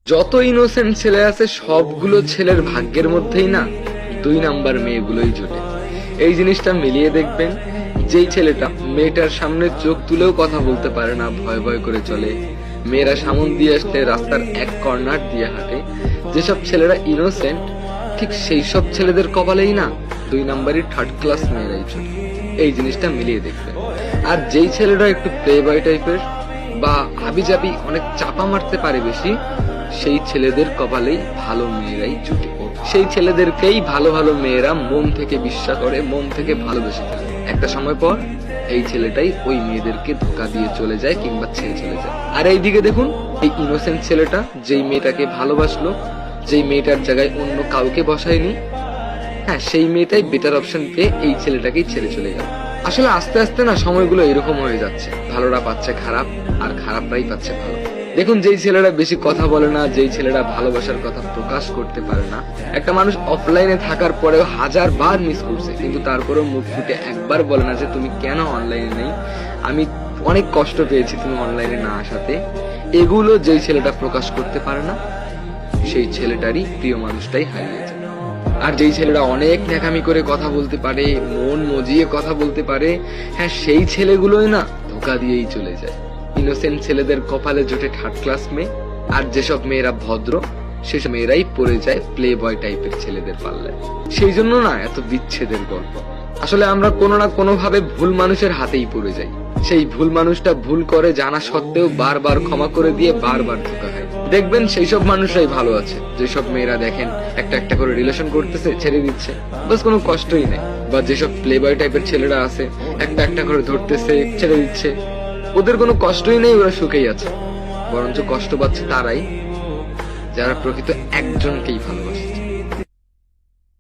যত ইনোসেন্ট ছেলে আছে সবগুলো ছেলের ভাগ্যের মধ্যেই না 2 নাম্বার মেয়েগুলোই জোটে। এই জিনিসটা মিলিয়ে দেখবেন, যেই ছেলেটা মেয়েটার সামনে চোখ তুলেও কথা বলতে পারে না, ভয় ভয় করে চলে, মেয়েরা সামন দিয়ে আসলে রাস্তার এক কর্নার দিয়ে হাঁটে, যেসব ছেলেরা ইনোসেন্ট ঠিক সেই সব ছেলেদের কপালেই না 2 নাম্বারই থার্ড ক্লাস মেয়েরাই জোটে। এই জিনিসটা মিলিয়ে দেখবেন। আর যেই ছেলেটা একটু প্লে বয় টাইপের বা হাবিজাবি অনেক চাপা মারতে পারে বেশি, সেই ছেলেদের কপালেই ভালো মেয়েরাই জুটে। সেই ছেলেদেরকেই ভালো ভালো মেয়েরা মন থেকে বিশ্বাস করে, মন থেকে ভালোবেসে ফেলে। একটা সময় পর এই ছেলেটাই ওই মেয়েদেরকে ধোকা দিয়ে চলে যায় কিংবা ছেড়ে চলে যায়। আর এইদিকে দেখুন, এই ইনোসেন্ট ছেলেটা যেই মেয়েটাকে ভালোবাসলো, যেই মেয়েটার জায়গায় অন্য কাউকে বসায়নি, হ্যাঁ সেই মেয়েটাই বেটার অপশন পেয়ে এই ছেলেটাকেই ছেড়ে চলে গেল। আসলে আস্তে আস্তে না সময়গুলো এরকম হয়ে যাচ্ছে, ভালোরা পাচ্ছে খারাপ আর খারাপরাই পাচ্ছে ভালো। দেখুন, যেই ছেলেরা বেশি কথা বলে না, যেই ছেলেরা ভালোবাসার কথা প্রকাশ করতে পারে না, একটা মানুষ অফলাইনে থাকার পরেও 1000 বার মিস করছে, কিন্তু তারপরেও মুখ ফুটে একবার বলে না যে তুমি কেন অনলাইনে নেই, আমি অনেক কষ্ট পেয়েছি তুমি অনলাইনে না আসাতে। এগুলো যেই ছেলেটা প্রকাশ করতে পারে না, সেই ছেলেটারই প্রিয় মানুষটাই হারিয়ে যায়। আর যেই ছেলেরা অনেক ন্যাকামি করে কথা বলতে পারে, মন মজিয়ে কথা বলতে পারে, হ্যাঁ সেই ছেলেগুলোই না ধোকা দিয়েই চলে যায়। ইনোসেন্ট ছেলেদের কপালে জোটে থার্ড ক্লাস মেয়ে, আর যেসব মেয়েরা ভদ্র সেসব মেয়েরাই পড়ে যায় প্লে বয় টাইপের ছেলেদের পাল্লায়। সেই জন্য না এত বিচ্ছেদের গল্প। আসলে আমরা কোনো না কোনো ভাবে ভুল মানুষের হাতেই পড়ে যাই। সেই ভুল মানুষটা ভুল করে জানা সত্ত্বেও বারবার ক্ষমা করে দিয়ে বারবার ধোকা খায়। দেখবেন সেই সব মানুষরাই ভালো আছে, যেসব মেয়েরা দেখেন একটা একটা করে রিলেশন করতেছে, ছেড়ে দিচ্ছে, বাস কোনো কষ্টই নেই। বা যেসব প্লে বয় টাইপের ছেলেরা আছে, একটা একটা করে ধরতেছে, ছেড়ে দিচ্ছে, ওদের কোনো কষ্টই নেই, ওরা সুখেই আছে। বরঞ্চ কষ্ট পাচ্ছে তারাই যারা প্রকৃত একজনকেই ভালোবাসছে।